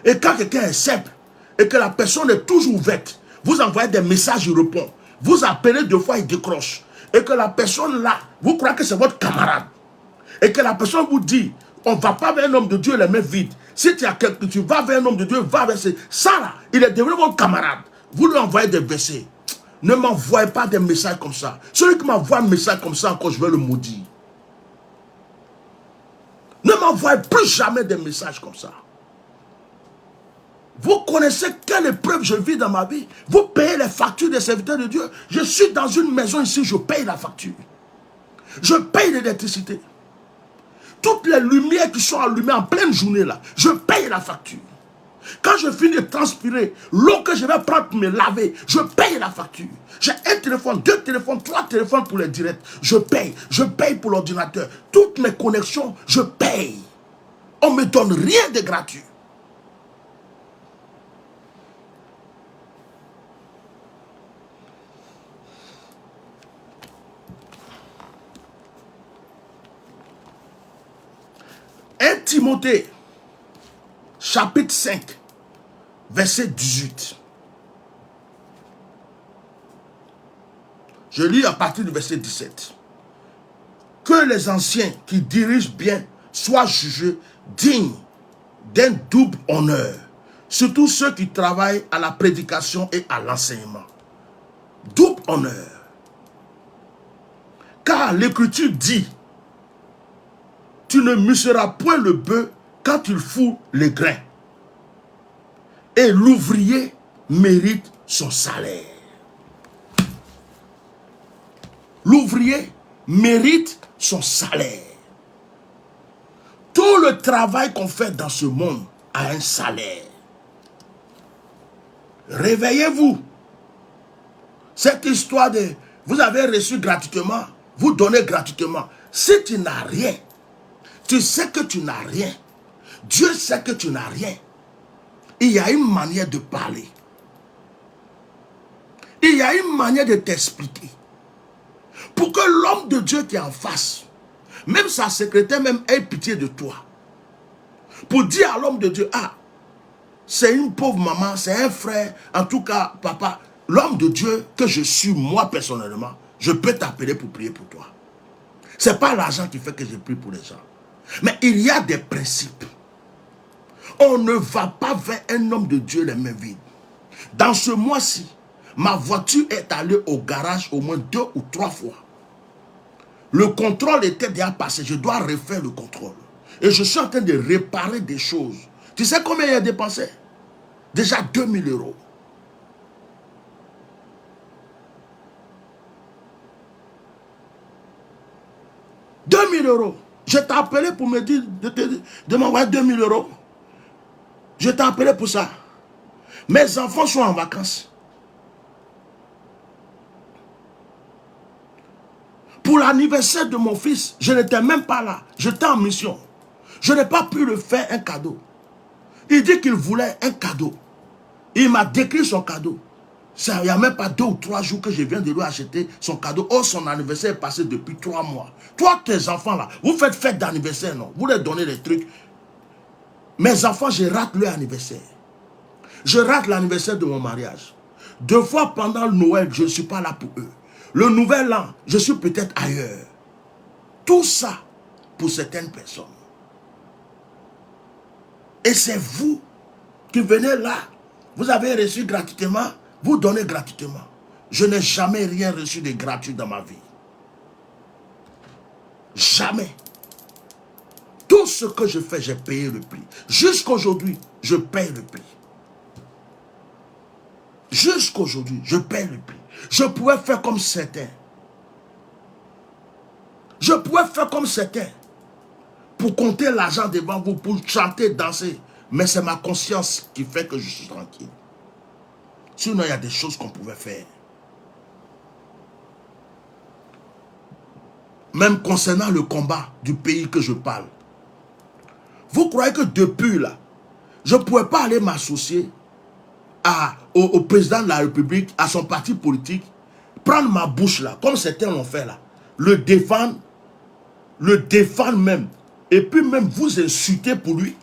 Et quand quelqu'un est simple, et que la personne est toujours ouverte, vous envoyez des messages, il répond. Vous appelez 2 fois, il décroche. Et que la personne là, vous croyez que c'est votre camarade. Et que la personne vous dit, on ne va pas vers un homme de Dieu les mains vides. Si tu vas vers un homme de Dieu, va vers ça là, il est devenu votre camarade. Vous lui envoyez des versets. Ne m'envoyez pas des messages comme ça. Celui qui m'envoie un message comme ça, encore je vais le maudire. Ne m'envoyez plus jamais des messages comme ça. Vous connaissez quelle épreuve je vis dans ma vie. Vous payez les factures des serviteurs de Dieu. Je suis dans une maison ici, je paye la facture. Je paye l'électricité. Toutes les lumières qui sont allumées en pleine journée là, je paye la facture. Quand je finis de transpirer, l'eau que je vais prendre pour me laver, je paye la facture. J'ai un téléphone, 2 téléphones, 3 téléphones pour les directs. Je paye pour l'ordinateur. Toutes mes connexions, je paye. On ne me donne rien de gratuit. Un Timothée, chapitre 5, verset 18. Je lis à partir du verset 17. Que les anciens qui dirigent bien soient jugés dignes d'un double honneur, surtout ceux qui travaillent à la prédication et à l'enseignement. Double honneur. Car l'Écriture dit, tu ne museras point le bœuf quand il fout les grains. Et l'ouvrier mérite son salaire. L'ouvrier mérite son salaire. Tout le travail qu'on fait dans ce monde a un salaire. Réveillez-vous. Cette histoire de vous avez reçu gratuitement, vous donnez gratuitement. Si tu n'as rien, tu sais que tu n'as rien. Dieu sait que tu n'as rien. Il y a une manière de parler. Il y a une manière de t'expliquer. Pour que l'homme de Dieu qui est en face, même sa secrétaire même ait pitié de toi. Pour dire à l'homme de Dieu, ah, c'est une pauvre maman, c'est un frère, en tout cas, papa, l'homme de Dieu que je suis moi personnellement, je peux t'appeler pour prier pour toi. Ce n'est pas l'argent qui fait que je prie pour les gens. Mais il y a des principes. On ne va pas vers un homme de Dieu les mains vides. Dans ce mois-ci, ma voiture est allée au garage au moins 2 ou 3 fois. Le contrôle était déjà passé. Je dois refaire le contrôle. Et je suis en train de réparer des choses. Tu sais combien il a dépensé? Déjà 2000 €. « 2000 €. Je t'ai appelé pour me dire de m'envoyer 2000 €. Je t'ai appelé pour ça. Mes enfants sont en vacances. Pour l'anniversaire de mon fils, je n'étais même pas là. J'étais en mission. Je n'ai pas pu le faire un cadeau. Il dit qu'il voulait un cadeau. Il m'a décrit son cadeau. Il n'y a même pas 2 ou 3 jours que je viens de lui acheter son cadeau. Oh, son anniversaire est passé depuis 3 mois. Toi, tes enfants là, vous faites fête d'anniversaire, non? Vous leur donnez des trucs. Mes enfants, je rate leur anniversaire. Je rate l'anniversaire de mon mariage. 2 fois pendant le Noël, je ne suis pas là pour eux. Le nouvel an, je suis peut-être ailleurs. Tout ça pour certaines personnes. Et c'est vous qui venez là. Vous avez reçu gratuitement, vous donnez gratuitement. Je n'ai jamais rien reçu de gratuit dans ma vie. Jamais. Tout ce que je fais, j'ai payé le prix. Jusqu'aujourd'hui, je paye le prix. Jusqu'aujourd'hui, je paye le prix. Je pouvais faire comme certains. Je pouvais faire comme certains. Pour compter l'argent devant vous, pour chanter, danser. Mais c'est ma conscience qui fait que je suis tranquille. Sinon, il y a des choses qu'on pouvait faire. Même concernant le combat du pays que je parle. Vous croyez que depuis là, je ne pouvais pas aller m'associer au président de la République, à son parti politique, prendre ma bouche là, comme certains l'ont fait là, le défendre même, et puis même vous insulter pour lui,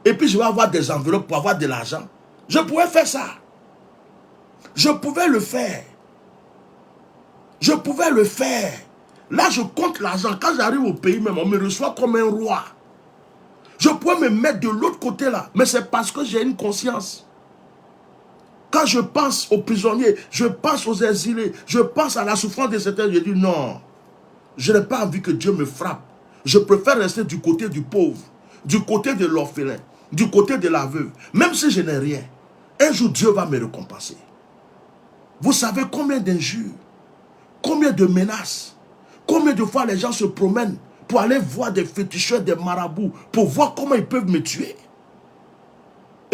et puis je vais avoir des enveloppes pour avoir de l'argent. Je pouvais faire ça. Je pouvais le faire. Je pouvais le faire. Là, je compte l'argent. Quand j'arrive au pays même, on me reçoit comme un roi. Je pouvais me mettre de l'autre côté là, mais c'est parce que j'ai une conscience. Quand je pense aux prisonniers, je pense aux exilés, je pense à la souffrance de certains, je dis non, je n'ai pas envie que Dieu me frappe. Je préfère rester du côté du pauvre, du côté de l'orphelin, du côté de la veuve. Même si je n'ai rien, un jour Dieu va me récompenser. Vous savez combien d'injures, combien de menaces, combien de fois les gens se promènent pour aller voir des féticheurs, des marabouts, pour voir comment ils peuvent me tuer.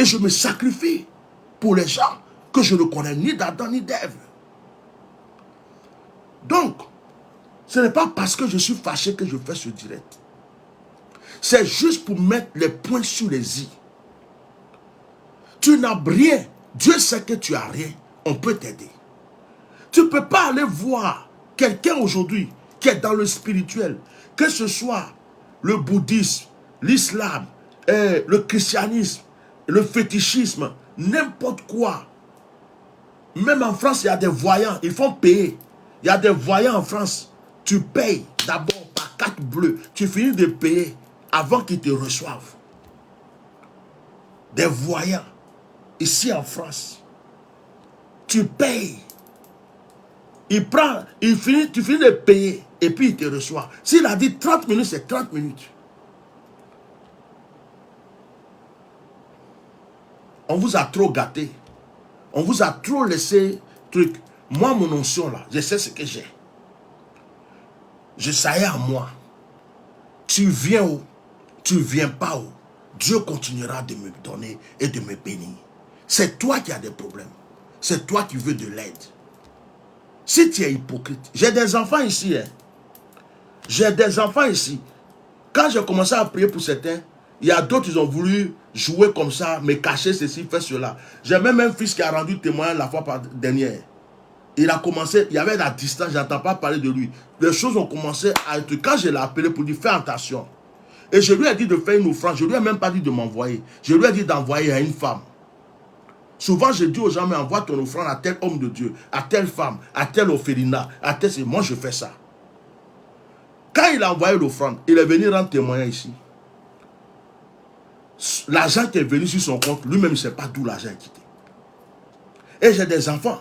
Et je me sacrifie pour les gens que je ne connais ni d'Adam ni d'Ève. Donc, ce n'est pas parce que je suis fâché que je fais ce direct. C'est juste pour mettre les points sur les i. Tu n'as rien. Dieu sait que tu n'as rien. On peut t'aider. Tu ne peux pas aller voir quelqu'un aujourd'hui qui est dans le spirituel, que ce soit le bouddhisme, l'islam, le christianisme, le fétichisme, n'importe quoi. Même en France, il y a des voyants, ils font payer. Il y a des voyants en France. Tu payes d'abord par carte bleue. Tu finis de payer avant qu'ils te reçoivent. Des voyants. Ici en France. Tu payes. Tu finis de payer et puis il te reçoit. S'il a dit 30 minutes, c'est 30 minutes. On vous a trop gâté. On vous a trop laissé truc. Moi, mon onction là, je sais ce que j'ai. Je sais à moi. Tu viens où? Tu viens pas où? Dieu continuera de me donner et de me bénir. C'est toi qui as des problèmes. C'est toi qui veux de l'aide. Si tu es hypocrite, j'ai des enfants ici. Hein. J'ai des enfants ici. Quand j'ai commencé à prier pour certains, il y a d'autres qui ont voulu jouer comme ça, me cacher ceci, faire cela. J'ai même un fils qui a rendu témoin la fois dernière. Il a commencé, il y avait la distance, je n'entends pas parler de lui. Les choses ont commencé à être... Quand je l'ai appelé pour lui faire attention, et je lui ai dit de faire une offrande, je lui ai même pas dit de m'envoyer. Je lui ai dit d'envoyer à une femme. Souvent, je dis aux gens, mais envoie ton offrande à tel homme de Dieu, à telle femme, à tel orphelinat, à tel... Moi, je fais ça. Quand il a envoyé l'offrande, il est venu rendre témoignage ici. L'argent qui est venu sur son compte, lui-même ne sait pas d'où l'argent est quitté. Et j'ai des enfants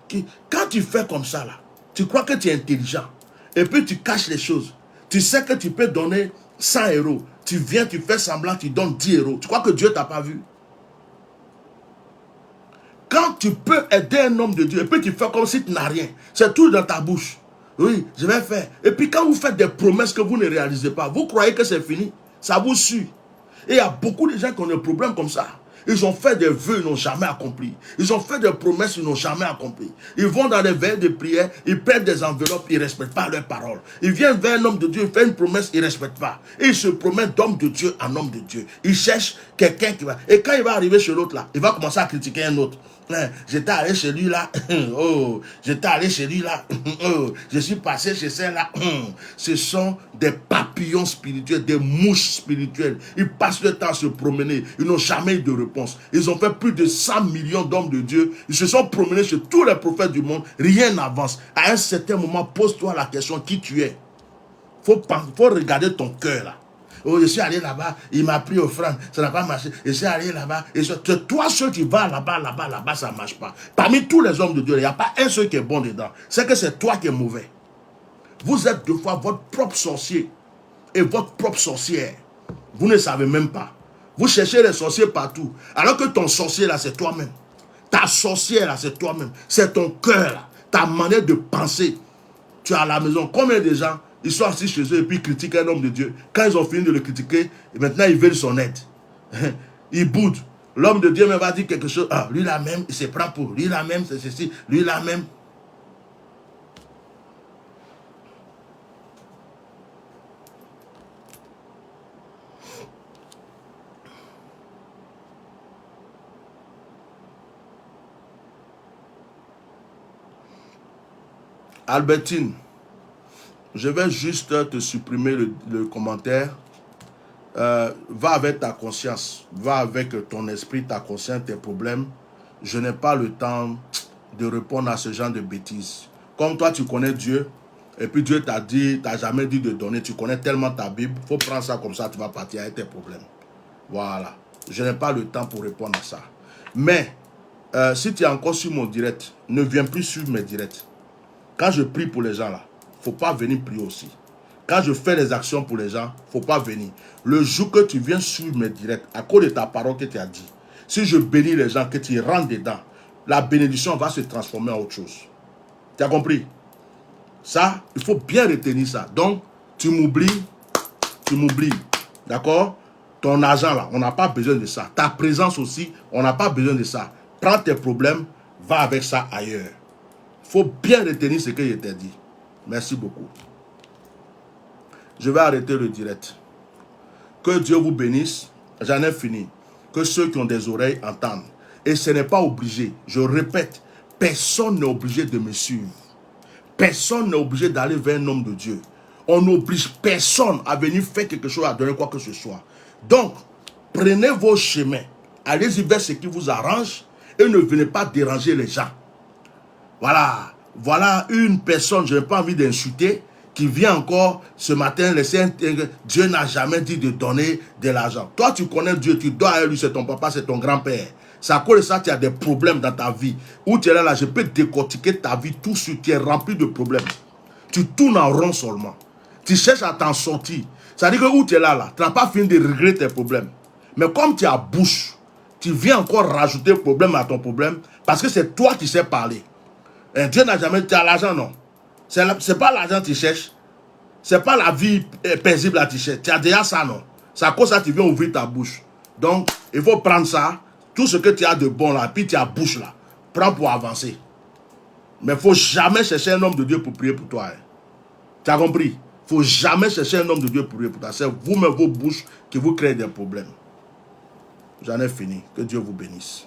qui, quand tu fais comme ça, là, tu crois que tu es intelligent, et puis tu caches les choses. Tu sais que tu peux donner 100 €. Tu viens, tu fais semblant, tu donnes 10 €. Tu crois que Dieu ne t'a pas vu? Quand tu peux aider un homme de Dieu, et puis tu fais comme si tu n'as rien, c'est tout dans ta bouche. Oui, je vais faire. Et puis quand vous faites des promesses que vous ne réalisez pas, vous croyez que c'est fini, ça vous suit. Et il y a beaucoup de gens qui ont des problèmes comme ça. Ils ont fait des vœux, ils n'ont jamais accompli. Ils ont fait des promesses, ils n'ont jamais accompli. Ils vont dans les veilles de prière, ils prennent des enveloppes, ils ne respectent pas leurs paroles. Ils viennent vers un homme de Dieu, ils font une promesse, ils ne respectent pas. Et ils se promettent d'homme de Dieu en homme de Dieu. Ils cherchent quelqu'un qui va... Et quand il va arriver chez l'autre là, il va commencer à critiquer un autre. J'étais allé chez lui là, oh, j'étais allé chez lui là, oh, je suis passé chez celle-là. Ce sont des papillons spirituels, des mouches spirituelles. Ils passent le temps à se promener, ils n'ont jamais eu de réponse. Ils ont fait plus de 100 millions d'hommes de Dieu, ils se sont promenés chez tous les prophètes du monde, rien n'avance. À un certain moment, pose-toi la question qui tu es. Faut regarder ton cœur là. Oh, je suis allé là-bas, il m'a pris offrande, ça n'a pas marché. Je suis allé là-bas, et c'est toi seul qui vas là-bas, ça ne marche pas. Parmi tous les hommes de Dieu, il n'y a pas un seul qui est bon dedans. C'est que c'est toi qui es mauvais. Vous êtes deux fois votre propre sorcier et votre propre sorcière. Vous ne savez même pas. Vous cherchez les sorciers partout, alors que ton sorcier là, c'est toi-même. Ta sorcière là, c'est toi-même. C'est ton cœur là, ta manière de penser. Tu es à la maison, combien de gens ils sont assis chez eux et puis critiquent un homme de Dieu. Quand ils ont fini de le critiquer, et maintenant ils veulent son aide. Ils boudent. L'homme de Dieu me va dire quelque chose. Ah, lui là même, il se prend pour. Lui là même, c'est ceci. Lui là même. Albertine, je vais juste te supprimer le commentaire. Va avec ta conscience, va avec ton esprit, ta conscience, tes problèmes. Je n'ai pas le temps de répondre à ce genre de bêtises. Comme toi, tu connais Dieu, et puis Dieu t'a dit, t'as jamais dit de donner, tu connais tellement ta Bible, il faut prendre ça comme ça, tu vas partir avec tes problèmes. Voilà. Je n'ai pas le temps pour répondre à ça. Mais, si tu es encore sur mon direct, ne viens plus sur mes directs. Quand je prie pour les gens là, il ne faut pas venir prier aussi. Quand je fais les actions pour les gens, il ne faut pas venir. Le jour que tu viens sur mes directs, à cause de ta parole que tu as dit, si je bénis les gens, que tu rentres dedans, la bénédiction va se transformer en autre chose. Tu as compris? Ça, il faut bien retenir ça. Donc, tu m'oublies. D'accord? Ton argent là, on n'a pas besoin de ça. Ta présence aussi, on n'a pas besoin de ça. Prends tes problèmes, va avec ça ailleurs. Il faut bien retenir ce que je t'ai dit. Merci beaucoup. Je vais arrêter le direct. Que Dieu vous bénisse. J'en ai fini. Que ceux qui ont des oreilles entendent. Et ce n'est pas obligé. Je répète, personne n'est obligé de me suivre. Personne n'est obligé d'aller vers un homme de Dieu. On n'oblige personne à venir faire quelque chose, à donner quoi que ce soit. Donc, prenez vos chemins. Allez-y vers ce qui vous arrange et ne venez pas déranger les gens. Voilà. Voilà une personne, je n'ai pas envie d'insulter, qui vient encore ce matin laisser Dieu n'a jamais dit de donner de l'argent. Toi, tu connais Dieu, tu dois à lui, c'est ton papa, c'est ton grand-père. C'est à cause de ça que tu as des problèmes dans ta vie. Où tu es là, je peux décortiquer ta vie, tout ce qui est rempli de problèmes. Tu tournes en rond seulement. Tu cherches à t'en sortir. C'est-à-dire que où tu es là, tu n'as pas fini de régler tes problèmes. Mais comme tu as bouche, tu viens encore rajouter problème à ton problème parce que c'est toi qui sais parler. Et Dieu n'a jamais dit à l'argent, non. C'est pas l'argent que tu cherches. C'est pas la vie paisible que tu cherches. Tu as déjà ça, non. C'est à cause de ça que tu viens ouvrir ta bouche. Donc, il faut prendre ça, tout ce que tu as de bon là, puis tu as bouche là. Prends pour avancer. Mais il ne faut jamais chercher un homme de Dieu pour prier pour toi. Hein. Tu as compris? Il ne faut jamais chercher un homme de Dieu pour prier pour toi. C'est vous-même vos bouches qui vous créent des problèmes. J'en ai fini. Que Dieu vous bénisse.